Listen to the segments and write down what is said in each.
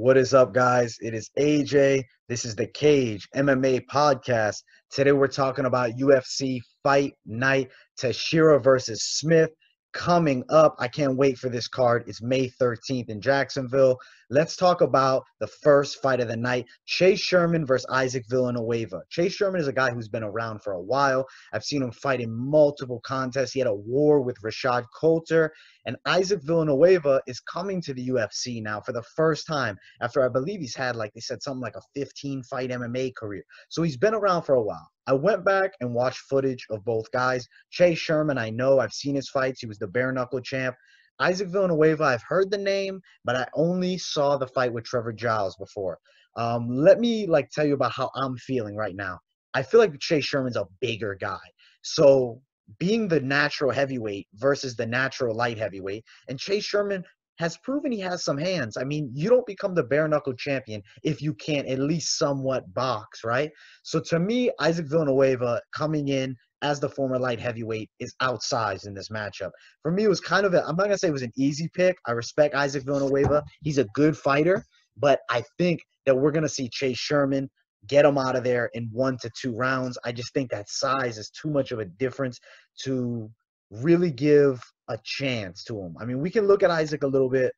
What is up, guys? It is AJ. This is the Cage MMA podcast. Today we're talking about UFC Fight Night, Teixeira versus Smith coming up. I can't wait for this card. It's May 13th in Jacksonville. Let's talk about the first fight of the night, Sherman versus Isaac Villanueva. Sherman is a guy who's been around for a while. I've seen him fight in multiple contests. He had a war with Rashad Coulter. And Isaac Villanueva is coming to the UFC now for the first time after I believe he's had, like they said, something like a 15-fight MMA career. So he's been around for a while. I went back and watched footage of both guys. Sherman, I know. I've seen his fights. He was the bare-knuckle champ. Isaac Villanueva, I've heard the name, but I only saw the fight with Trevor Giles before. Let me tell you about how I'm feeling right now. I feel like Sherman's a bigger guy. So being the natural heavyweight versus the natural light heavyweight, and Sherman has proven he has some hands. I mean, you don't become the bare-knuckle champion if you can't at least somewhat box, right? So to me, Isaac Villanueva coming in as the former light heavyweight is outsized in this matchup. For me, it was kind of I'm not going to say it was an easy pick. I respect Isaac Villanueva. He's a good fighter, but I think that we're going to see Sherman get him out of there in 1 to 2 rounds. I just think that size is too much of a difference to really give a chance to him. I mean, we can look at Isaac a little bit.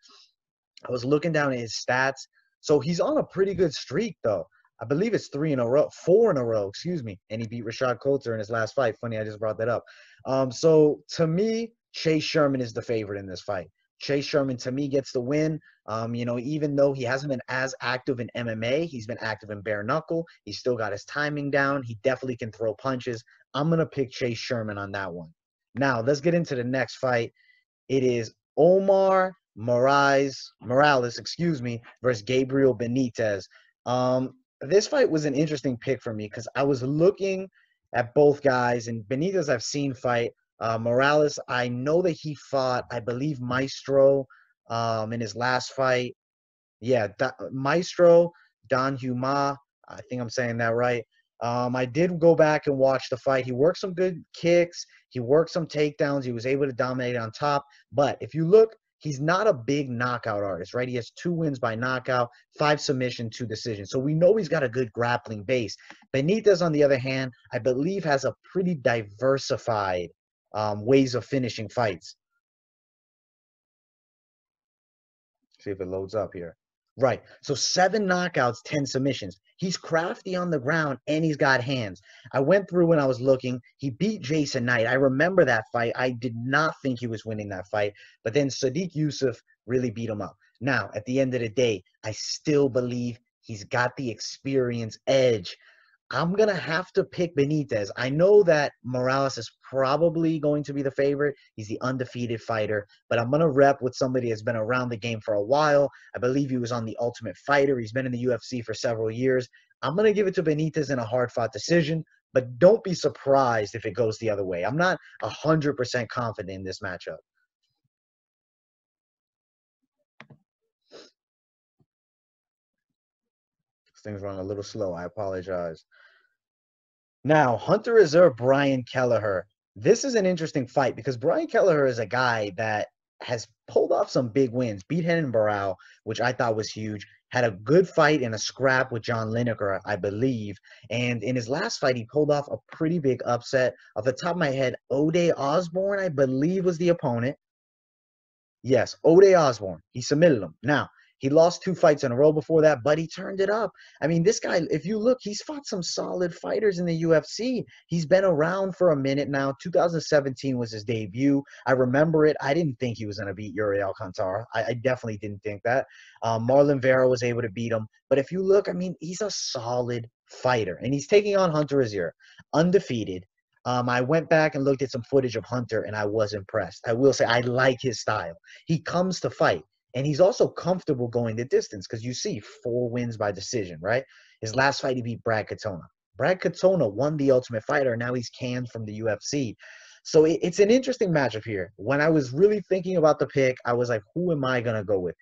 I was looking down at his stats. So he's on a pretty good streak, though. I believe it's 4 in a row, excuse me. And he beat Rashad Coulter in his last fight. Funny, I just brought that up. So to me, Sherman is the favorite in this fight. Sherman, to me, gets the win. Even though he hasn't been as active in MMA, he's been active in bare knuckle. He's still got his timing down. He definitely can throw punches. I'm going to pick Sherman on that one. Now, let's get into the next fight. It is Omar Morales, versus Gabriel Benitez. This fight was an interesting pick for me because I was looking at both guys, and Benitez I've seen fight. Morales, I know that he fought, I believe, Maestro in his last fight. Yeah, Maestro, Don Huma. I think I'm saying that right. I did go back and watch the fight. He worked some good kicks. He worked some takedowns. He was able to dominate on top. But if you look, he's not a big knockout artist, right? He has 2 wins by knockout, 5 submission, 2 decisions. So we know he's got a good grappling base. Benitez, on the other hand, I believe has a pretty diversified ways of finishing fights. See if it loads up here. Right. So 7 knockouts, 10 submissions. He's crafty on the ground, and he's got hands. I went through when I was looking. He beat Jason Knight. I remember that fight. I did not think he was winning that fight. But then Sadiq Yusuf really beat him up. Now, at the end of the day, I still believe he's got the experience edge. I'm going to have to pick Benitez. I know that Morales is probably going to be the favorite. He's the undefeated fighter. But I'm going to rep with somebody that's been around the game for a while. I believe he was on The Ultimate Fighter. He's been in the UFC for several years. I'm going to give it to Benitez in a hard-fought decision. But don't be surprised if it goes the other way. I'm not 100% confident in this matchup. Things run a little slow. I apologize. Now, Hunter Azure, Brian Kelleher. This is an interesting fight because Brian Kelleher is a guy that has pulled off some big wins. Beat Renan Barão, which I thought was huge. Had a good fight in a scrap with John Lineker, I believe. And in his last fight, he pulled off a pretty big upset. Off the top of my head, Ode Osborne, I believe, was the opponent. Yes, Ode Osborne. He submitted him. Now, he lost 2 fights in a row before that, but he turned it up. I mean, this guy, if you look, he's fought some solid fighters in the UFC. He's been around for a minute now. 2017 was his debut. I remember it. I didn't think he was going to beat Yuri Alcantara. I definitely didn't think that. Marlon Vera was able to beat him. But if you look, I mean, he's a solid fighter. And he's taking on Hunter Azure, undefeated. I went back and looked at some footage of Hunter, and I was impressed. I will say I like his style. He comes to fight. And he's also comfortable going the distance because you see 4 wins by decision, right? His last fight, he beat Brad Katona. Brad Katona won the Ultimate Fighter. Now he's canned from the UFC. So it's an interesting matchup here. When I was really thinking about the pick, I was like, who am I going to go with?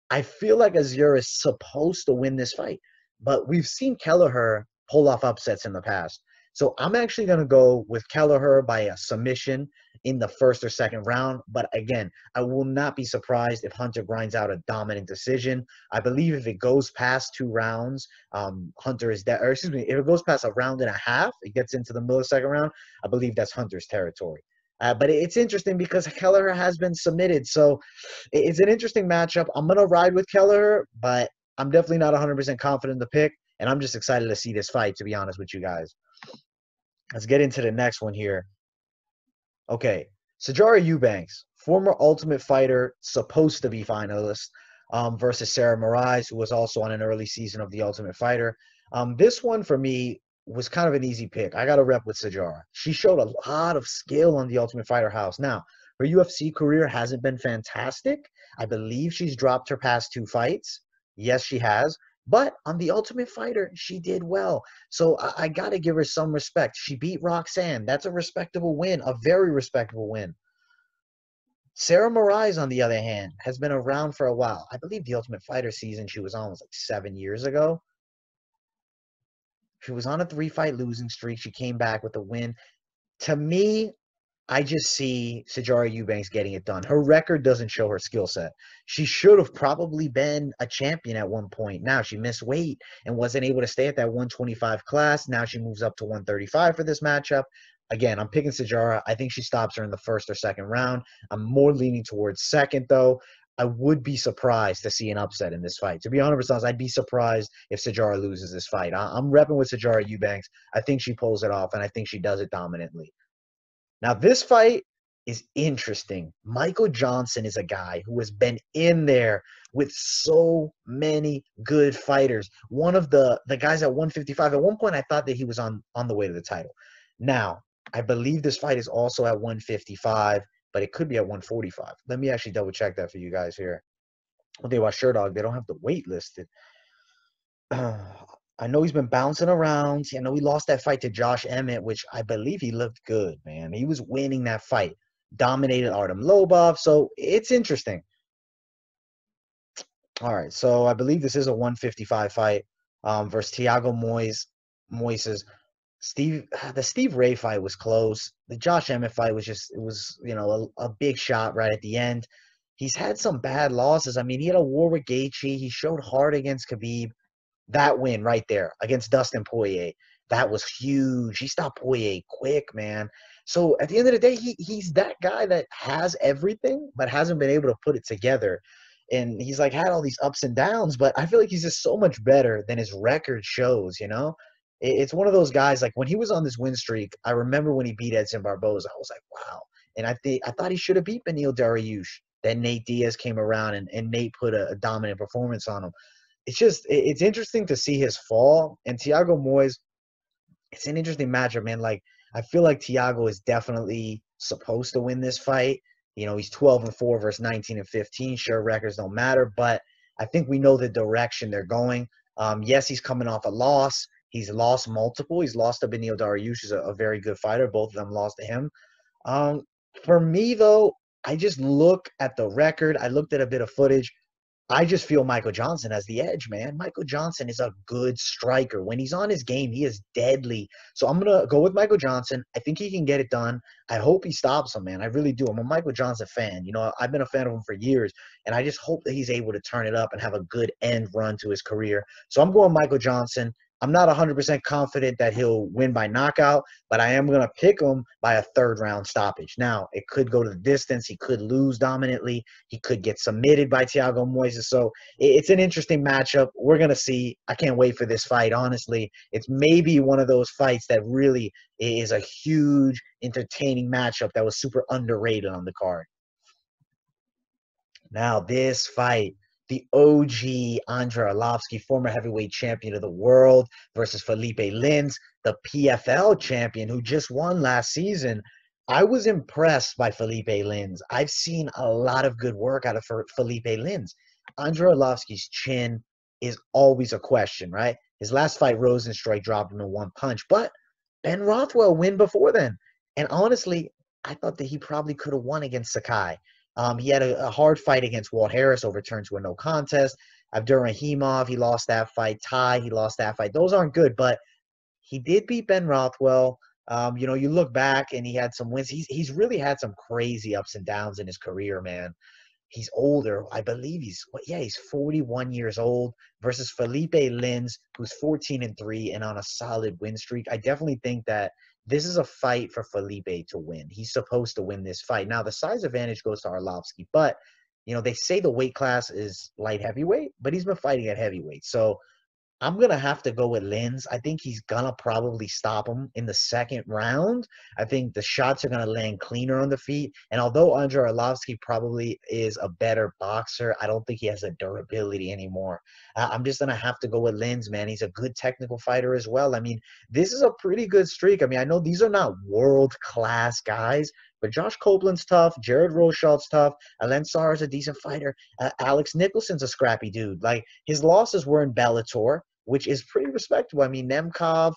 I feel like Azure is supposed to win this fight. But we've seen Kelleher pull off upsets in the past. So I'm actually going to go with Kelleher by a submission in the first or second round. But again, I will not be surprised if Hunter grinds out a dominant decision. I believe if it goes past 2 rounds, Hunter is that, or excuse me, if it goes past a round and a half, it gets into the middle of the second round, I believe that's Hunter's territory. But it's interesting because Kelleher has been submitted. So it's an interesting matchup. I'm going to ride with Kelleher, but I'm definitely not 100% confident in the pick. And I'm just excited to see this fight, to be honest with you guys. Let's get into the next one here. Okay, Sijara Eubanks, former Ultimate Fighter, supposed to be finalist, versus Sarah Moraes, who was also on an early season of The Ultimate Fighter. This one for me was kind of an easy pick. I got to rep with Sijara. She showed a lot of skill on The Ultimate Fighter house. Now, her UFC career hasn't been fantastic. I believe she's dropped her past 2 fights. Yes, she has. But on The Ultimate Fighter, she did well. So I got to give her some respect. She beat Roxanne. That's a respectable win, a very respectable win. Sarah Moraes, on the other hand, has been around for a while. I believe The Ultimate Fighter season she was on was like 7 years ago. She was on a 3-fight losing streak. She came back with a win. To me, I just see Sijara Eubanks getting it done. Her record doesn't show her skill set. She should have probably been a champion at one point. Now she missed weight and wasn't able to stay at that 125 class. Now she moves up to 135 for this matchup. Again, I'm picking Sijara. I think she stops her in the first or second round. I'm more leaning towards second, though. I would be surprised to see an upset in this fight. To be 100% honest, I'd be surprised if Sijara loses this fight. I'm repping with Sijara Eubanks. I think she pulls it off, and I think she does it dominantly. Now, this fight is interesting. Michael Johnson is a guy who has been in there with so many good fighters. One of the guys at 155. At one point, I thought that he was on the way to the title. Now, I believe this fight is also at 155, but it could be at 145. Let me actually double check that for you guys here. One thing about Sherdog, they don't have the weight listed. I know he's been bouncing around. I know he lost that fight to Josh Emmett, which I believe he looked good, man. He was winning that fight, dominated Artem Lobov. So it's interesting. All right, so I believe this is a 155 fight versus Thiago Moises. The Steve Ray fight was close. The Josh Emmett fight was just, it was, a big shot right at the end. He's had some bad losses. I mean, he had a war with Gaethje. He showed hard against Khabib. That win right there against Dustin Poirier, that was huge. He stopped Poirier quick, man. So at the end of the day, he's that guy that has everything, but hasn't been able to put it together. And he's like had all these ups and downs, but I feel like he's just so much better than his record shows. It's one of those guys, like when he was on this win streak, I remember when he beat Edson Barboza, I was like, wow. And I thought he should have beat Beneil Dariush. Then Nate Diaz came around and Nate put a dominant performance on him. It's interesting to see his fall. And Thiago Moises, it's an interesting matchup, man. Like, I feel like Thiago is definitely supposed to win this fight. He's 12-4 versus 19-15. Sure, records don't matter, but I think we know the direction they're going. Yes, he's coming off a loss. He's lost multiple. He's lost to Beneil Dariush, who's a very good fighter. Both of them lost to him. For me, though, I just look at the record. I looked at a bit of footage. I just feel Michael Johnson has the edge, man. Michael Johnson is a good striker. When he's on his game, he is deadly. So I'm going to go with Michael Johnson. I think he can get it done. I hope he stops him, man. I really do. I'm a Michael Johnson fan. I've been a fan of him for years, and I just hope that he's able to turn it up and have a good end run to his career. So I'm going Michael Johnson. I'm not 100% confident that he'll win by knockout, but I am going to pick him by a third-round stoppage. Now, it could go to the distance. He could lose dominantly. He could get submitted by Thiago Moises. So it's an interesting matchup. We're going to see. I can't wait for this fight, honestly. It's maybe one of those fights that really is a huge, entertaining matchup that was super underrated on the card. Now, this fight, the OG Andrei Arlovski, former heavyweight champion of the world, versus Felipe Lins, the PFL champion who just won last season. I was impressed by Felipe Lins. I've seen a lot of good work out of Felipe Lins. Andrei Arlovski's chin is always a question, right? His last fight, Rosenstruik dropped him in one punch, but Ben Rothwell win before then. And honestly, I thought that he probably could have won against Sakai. He had a hard fight against Walt Harris, overturned to a no contest. Abdurrahimov, he lost that fight. Ty, he lost that fight. Those aren't good, but He did beat Ben Rothwell. You know, you look back and he had some wins. He's really had some crazy ups and downs in his career, man. He's older. I believe he's 41 years old versus Felipe Lins, who's 14-3 and on a solid win streak. I definitely think that this is a fight for Felipe to win. He's supposed to win this fight. Now, the size advantage goes to Arlovski, but you know, they say the weight class is light heavyweight, but he's been fighting at heavyweight. So I'm gonna have to go with Lins. I think he's gonna probably stop him in the second round. I think the shots are gonna land cleaner on the feet. And although Andrei Arlovski probably is a better boxer, I don't think he has the durability anymore. I'm just gonna have to go with Lins, man. He's a good technical fighter as well. I mean, this is a pretty good streak. I mean, I know these are not world class guys, but Josh Copeland's tough. Jared Rochalt's tough. Alen Sarr is a decent fighter. Alex Nicholson's a scrappy dude. Like his losses were in Bellator, which is pretty respectable. I mean, Nemkov,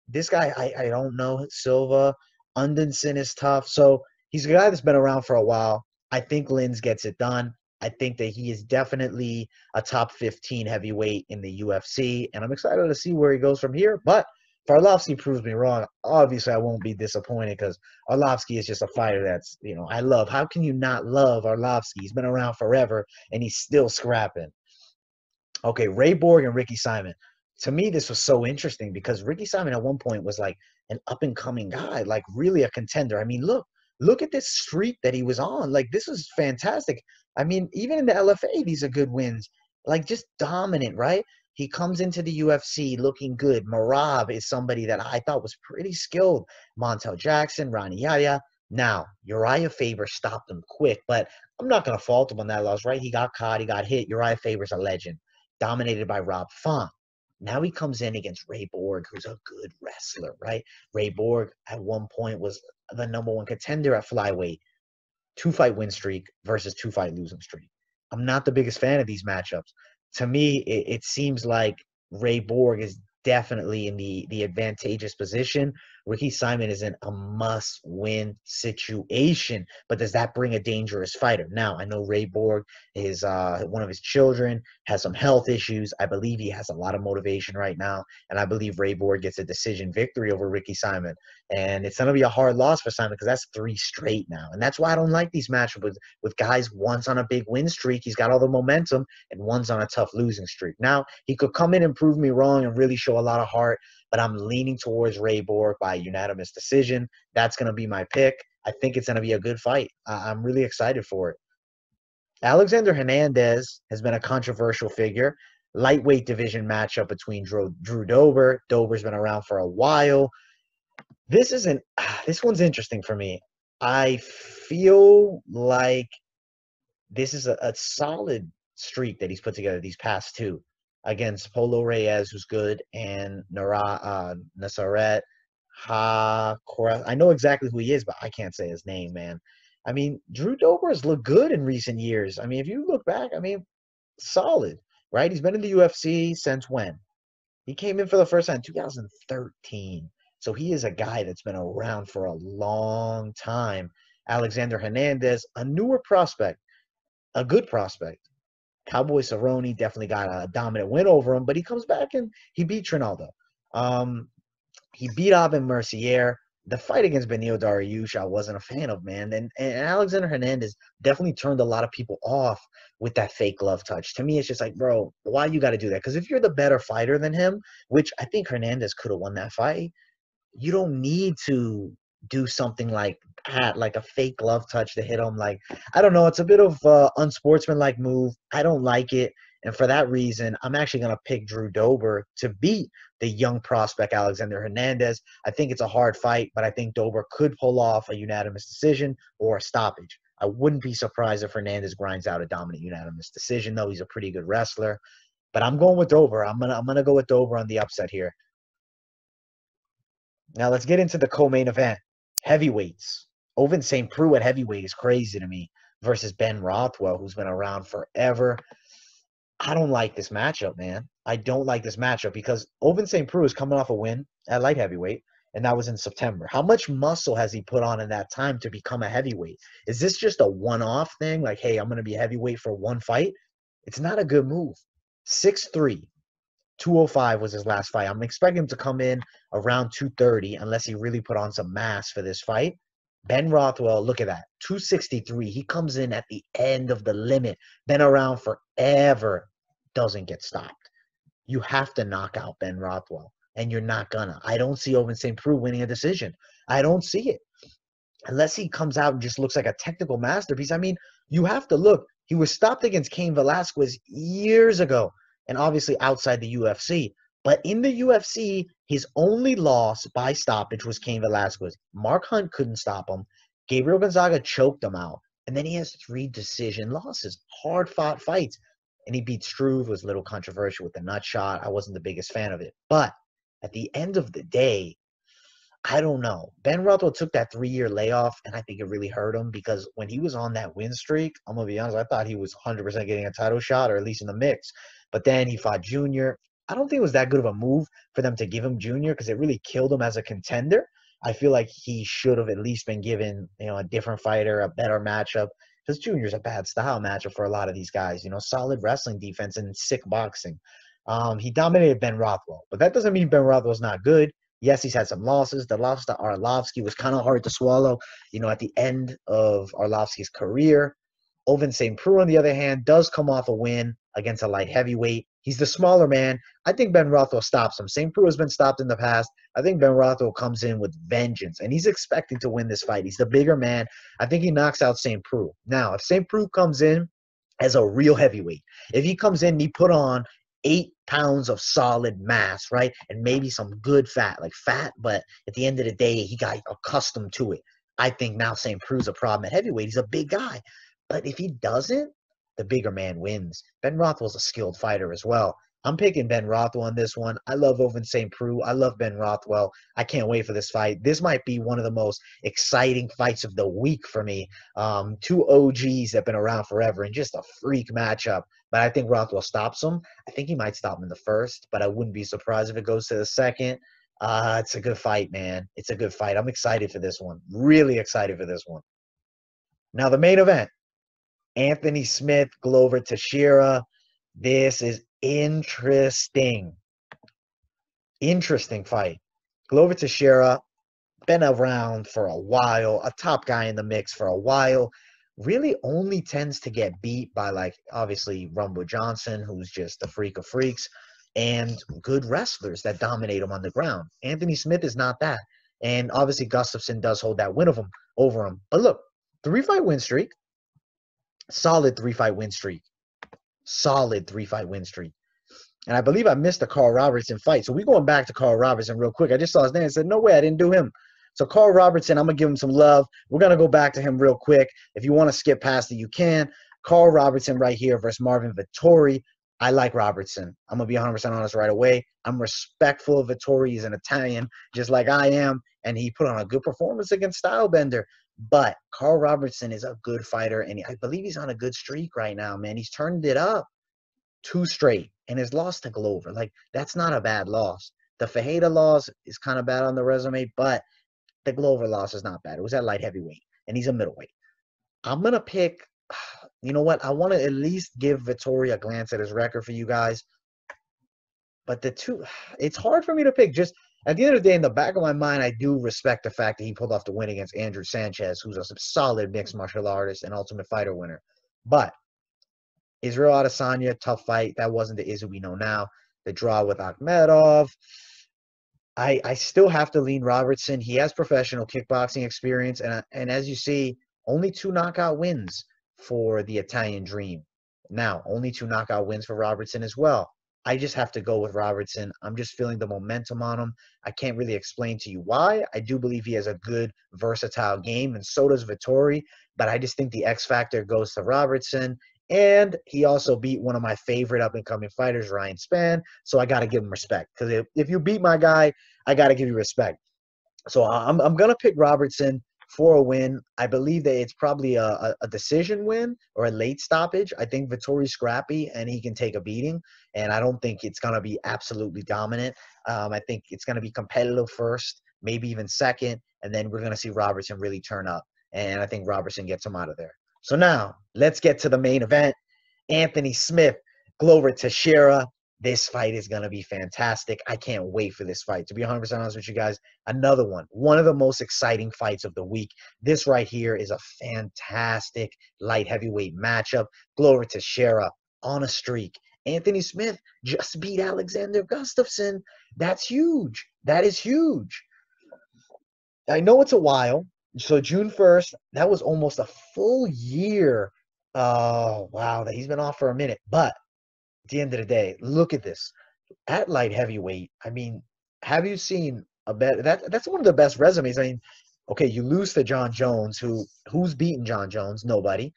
this guy, I don't know, Silva, Undenson is tough. So he's a guy that's been around for a while. I think Lins gets it done. I think that he is definitely a top 15 heavyweight in the UFC, and I'm excited to see where he goes from here. But if Arlovski proves me wrong, obviously I won't be disappointed because Arlovski is just a fighter that's, you know, I love. How can you not love Arlovski? He's been around forever, and he's still scrapping. Okay, Ray Borg and Ricky Simon. To me, this was so interesting because Ricky Simon at one point was like an up and coming guy, like really a contender. I mean, look at this streak that he was on. Like this is fantastic. I mean, even in the LFA, these are good wins. Like just dominant, right? He comes into the UFC looking good. Marab is somebody that I thought was pretty skilled. Montel Jackson, Ronnie Yaya. Now, Uriah Faber stopped him quick, but I'm not going to fault him on that loss, right? He got caught, he got hit. Uriah Faber's a legend, dominated by Rob Font. Now he comes in against Ray Borg, who's a good wrestler, right? Ray Borg at one point was the #1 contender at flyweight, 2-fight win streak versus 2-fight losing streak. I'm not the biggest fan of these matchups. To me, it seems like Ray Borg is definitely in the advantageous position. Ricky Simon is in a must-win situation, but does that bring a dangerous fighter? Now, I know Ray Borg is one of his children, has some health issues. I believe he has a lot of motivation right now, and I believe Ray Borg gets a decision victory over Ricky Simon. And it's going to be a hard loss for Simon because that's 3 straight now. And that's why I don't like these matchups with guys. One's on a big win streak, he's got all the momentum, and one's on a tough losing streak. Now, he could come in and prove me wrong and really show a lot of heart, but I'm leaning towards Ray Borg by unanimous decision. That's going to be my pick. I think it's going to be a good fight. I'm really excited for it. Alexander Hernandez has been a controversial figure. Lightweight division matchup between Drew Dober. Dober's been around for a while. This one's interesting for me. I feel like this is a solid streak that he's put together these past two against Polo Reyes, who's good, and Nasaret Ha. I know exactly who he is, but I can't say his name, man. I mean, Drew Dober has looked good in recent years. I mean, if you look back, I mean, solid, right? He's been in the UFC since when? He came in for the first time in 2013. So he is a guy that's been around for a long time. Alexander Hernandez, a newer prospect, a good prospect. Cowboy Cerrone definitely got a dominant win over him, but he comes back and he beat Trinaldo. He beat Abin Mercier. The fight against Benil Dariush, I wasn't a fan of, man. And Alexander Hernandez definitely turned a lot of people off with that fake glove touch. To me, it's just like, bro, why you got to do that? Because if you're the better fighter than him, which I think Hernandez could have won that fight, you don't need to do something like that, like a fake glove touch to hit him. Like, I don't know. It's a bit of unsportsmanlike move. I don't like it. And for that reason, I'm actually going to pick Drew Dober to beat the young prospect Alexander Hernandez. I think it's a hard fight, but I think Dober could pull off a unanimous decision or a stoppage. I wouldn't be surprised if Hernandez grinds out a dominant unanimous decision, though. He's a pretty good wrestler. But I'm going with Dober. I'm gonna go with Dober on the upset here. Now let's get into the co-main event. Heavyweights. Ovince St. Preux at heavyweight is crazy to me versus Ben Rothwell, who's been around forever. I don't like this matchup, man. I don't like this matchup because Ovince St. Preux is coming off a win at light heavyweight, and that was in September. How much muscle has he put on in that time to become a heavyweight? Is this just a one-off thing? Like, hey, I'm going to be heavyweight for one fight? It's not a good move. 6'3", 205 was his last fight. I'm expecting him to come in around 230 unless he really put on some mass for this fight. Ben Rothwell, look at that, 263. He comes in at the end of the limit, been around forever, doesn't get stopped. You have to knock out Ben Rothwell, and you're not gonna. I don't see Ovince St. Preux winning a decision. I don't see it. Unless he comes out and just looks like a technical masterpiece. I mean, you have to look. He was stopped against Cain Velasquez years ago, and obviously outside the UFC. But in the UFC, his only loss by stoppage was Cain Velasquez. Mark Hunt couldn't stop him. Gabriel Gonzaga choked him out. And then he has 3 decision losses, hard-fought fights. And he beat Struve, was a little controversial with the nut shot. I wasn't the biggest fan of it. But at the end of the day, I don't know. Ben Rothwell took that 3-year layoff, and I think it really hurt him because when he was on that win streak, I'm going to be honest, I thought he was 100% getting a title shot or at least in the mix. But then he fought Junior. I don't think it was that good of a move for them to give him Junior because it really killed him as a contender. I feel like he should have at least been given, a different fighter, a better matchup because Junior's a bad style matchup for a lot of these guys. Solid wrestling defense and sick boxing. He dominated Ben Rothwell, but that doesn't mean Ben Rothwell's not good. Yes, he's had some losses. The loss to Arlovski was kind of hard to swallow, at the end of Arlovski's career. Ovince St. Preux, on the other hand, does come off a win against a light heavyweight. He's the smaller man. I think Ben Rothwell stops him. St. Preux has been stopped in the past. I think Ben Rothwell comes in with vengeance, and he's expecting to win this fight. He's the bigger man. I think he knocks out St. Preux. Now, if St. Preux comes in as a real heavyweight, if he comes in and he put on 8 pounds of solid mass, right? And maybe some good fat, but at the end of the day, he got accustomed to it. I think now St. Preux's a problem at heavyweight. He's a big guy. But if he doesn't, the bigger man wins. Ben Rothwell's a skilled fighter as well. I'm picking Ben Rothwell on this one. I love Ovince St. Preux. I love Ben Rothwell. I can't wait for this fight. This might be one of the most exciting fights of the week for me. 2 OGs that have been around forever and just a freak matchup. But I think Rothwell stops him. I think he might stop him in the first, but I wouldn't be surprised if it goes to the second. It's a good fight, man. It's a good fight. I'm excited for this one. Really excited for this one. Now, the main event. Anthony Smith, Glover Teixeira. This is interesting. Interesting fight. Glover Teixeira, been around for a while, a top guy in the mix for a while. Really only tends to get beat by, obviously, Rumble Johnson, who's just a freak of freaks, and good wrestlers that dominate him on the ground. Anthony Smith is not that. And obviously, Gustafsson does hold that win over him. But look, 3-fight win streak. Solid 3-fight win streak. Solid 3-fight win streak. And I believe I missed the Carl Robertson fight. So we're going back to Carl Robertson real quick. I just saw his name and said, no way, I didn't do him. So Carl Robertson, I'm going to give him some love. We're going to go back to him real quick. If you want to skip past it, you can. Carl Robertson right here versus Marvin Vettori. I like Robertson. I'm going to be 100% honest right away. I'm respectful of Vettori. He's an Italian, just like I am. And he put on a good performance against Stylebender. But Carl Robertson is a good fighter, and I believe he's on a good streak right now, man. He's turned it up 2 straight, and his loss to Glover. That's not a bad loss. The Fajeda loss is kind of bad on the resume, but the Glover loss is not bad. It was at light heavyweight, and he's a middleweight. I'm going to pick, you know what? I want to at least give Vettori a glance at his record for you guys. But it's hard for me to pick. Just at the end of the day, in the back of my mind, I do respect the fact that he pulled off the win against Andrew Sanchez, who's a solid mixed martial artist and Ultimate Fighter winner. But Israel Adesanya, tough fight. That wasn't the Izzy we know now. The draw with Akhmedov. I still have to lean Robertson. He has professional kickboxing experience, and as you see, only 2 knockout wins for the Italian Dream. Now, only 2 knockout wins for Robertson as well. I just have to go with Robertson. I'm just feeling the momentum on him. I can't really explain to you why. I do believe he has a good, versatile game, and so does Vettori. But I just think the X factor goes to Robertson. And he also beat one of my favorite up-and-coming fighters, Ryan Spann. So I got to give him respect. Because if you beat my guy, I got to give you respect. So I'm going to pick Robertson for a win. I believe that it's probably a decision win or a late stoppage. I think Vettori's scrappy and he can take a beating. And I don't think it's going to be absolutely dominant. I think it's going to be competitive first, maybe even second. And then we're going to see Robertson really turn up. And I think Robertson gets him out of there. So now let's get to the main event. Anthony Smith, Glover Teixeira. This fight is going to be fantastic. I can't wait for this fight. To be 100% honest with you guys, another one of the most exciting fights of the week. This right here is a fantastic light heavyweight matchup. Glover Teixeira on a streak. Anthony Smith just beat Alexander Gustafsson. That's huge. That is huge. I know it's a while. So June 1st, that was almost a full year. Oh, wow, that he's been off for a minute. But at the end of the day, look at this. At light heavyweight, I mean, have you seen a better that's one of the best resumes. I mean, okay, you lose to John Jones, who's beaten John Jones? Nobody.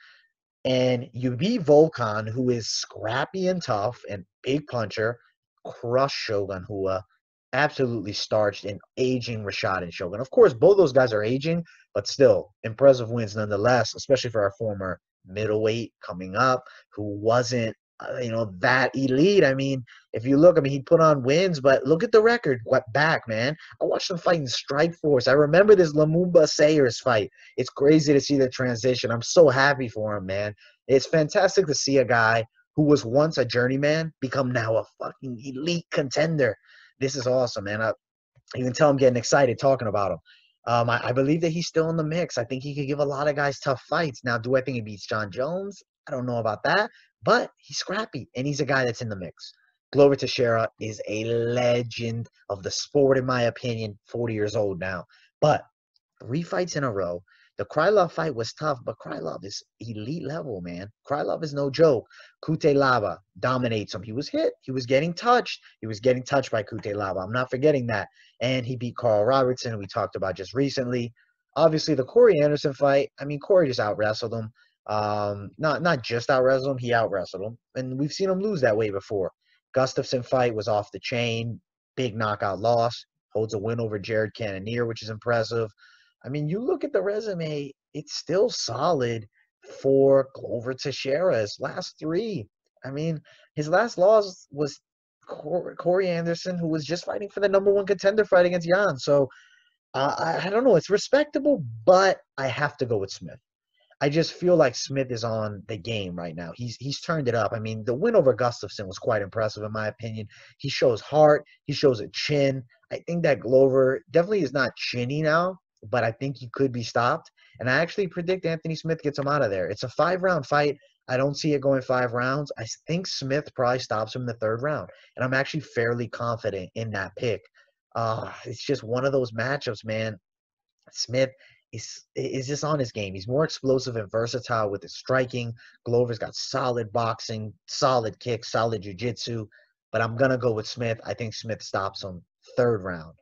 And you beat Volkan, who is scrappy and tough and big puncher, crush Shogun Hua, absolutely starched and aging Rashad and Shogun. Of course, both those guys are aging, but still impressive wins nonetheless, especially for our former middleweight coming up who wasn't that elite. I mean, if you look, I mean, he put on wins, but look at the record. What back, man? I watched him fight in Strikeforce. I remember this Lumumba Sayers fight. It's crazy to see the transition. I'm so happy for him, man. It's fantastic to see a guy who was once a journeyman become now a fucking elite contender. This is awesome, man. You can tell I'm getting excited talking about him. I believe that he's still in the mix. I think he could give a lot of guys tough fights. Now, do I think he beats John Jones? I don't know about that, but he's scrappy, and he's a guy that's in the mix. Glover Teixeira is a legend of the sport, in my opinion, 40 years old now. But 3 fights in a row. The Krylov fight was tough, but Krylov is elite level, man. Krylov is no joke. Kutelaba dominates him. He was hit. He was getting touched. He was getting touched by Kutelaba. I'm not forgetting that. And he beat Carl Robertson, who we talked about just recently. Obviously, the Corey Anderson fight, I mean, Corey just out-wrestled him. Not just out-wrestled him, he out-wrestled him. And we've seen him lose that way before. Gustafsson fight was off the chain. Big knockout loss. Holds a win over Jared Cannonier, which is impressive. I mean, you look at the resume, it's still solid for Glover Teixeira's last 3. I mean, his last loss was Corey Anderson, who was just fighting for the #1 contender fight against Jan. So, I don't know. It's respectable, but I have to go with Smith. I just feel like Smith is on the game right now. He's turned it up. I mean, the win over Gustafsson was quite impressive, in my opinion. He shows heart. He shows a chin. I think that Glover definitely is not chinny now, but I think he could be stopped. And I actually predict Anthony Smith gets him out of there. It's a 5-round fight. I don't see it going 5 rounds. I think Smith probably stops him in the 3rd round. And I'm actually fairly confident in that pick. It's just one of those matchups, man. Smith is just on his game. He's more explosive and versatile with his striking. Glover's got solid boxing, solid kicks, solid jiu-jitsu. But I'm going to go with Smith. I think Smith stops him 3rd round.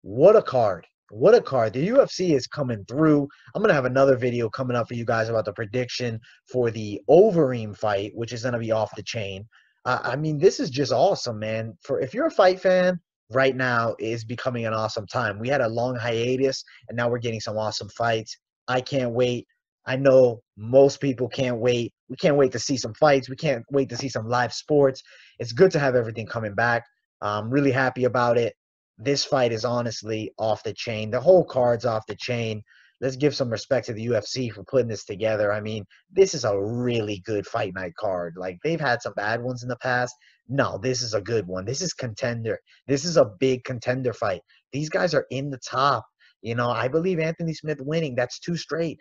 What a card. What a card. The UFC is coming through. I'm going to have another video coming up for you guys about the prediction for the Overeem fight, which is going to be off the chain. I mean, this is just awesome, man. If you're a fight fan, right now is becoming an awesome time. We had a long hiatus, and now we're getting some awesome fights. I can't wait. I know most people can't wait. We can't wait to see some fights. We can't wait to see some live sports. It's good to have everything coming back. I'm really happy about it. This fight is honestly off the chain. The whole card's off the chain. Let's give some respect to the UFC for putting this together. I mean, this is a really good fight night card. Like, they've had some bad ones in the past. No, this is a good one. This is contender. This is a big contender fight. These guys are in the top. I believe Anthony Smith winning, that's 2 straight.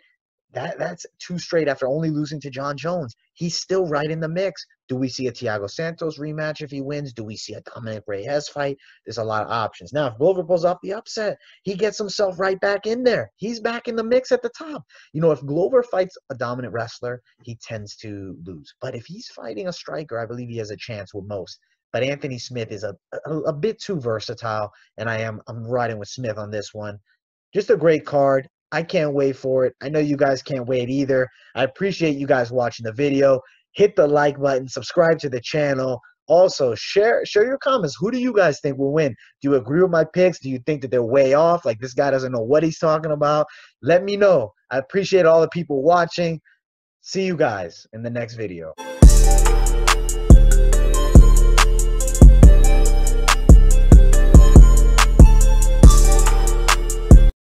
That's 2 straight after only losing to John Jones. He's still right in the mix. Do we see a Thiago Santos rematch if he wins? Do we see a Dominic Reyes fight? There's a lot of options. Now, if Glover pulls off the upset, he gets himself right back in there. He's back in the mix at the top. If Glover fights a dominant wrestler, he tends to lose. But if he's fighting a striker, I believe he has a chance with most. But Anthony Smith is a bit too versatile, and I'm riding with Smith on this one. Just a great card. I can't wait for it. I know you guys can't wait either. I appreciate you guys watching the video. Hit the like button. Subscribe to the channel. Also, share your comments. Who do you guys think will win? Do you agree with my picks? Do you think that they're way off? Like, this guy doesn't know what he's talking about? Let me know. I appreciate all the people watching. See you guys in the next video.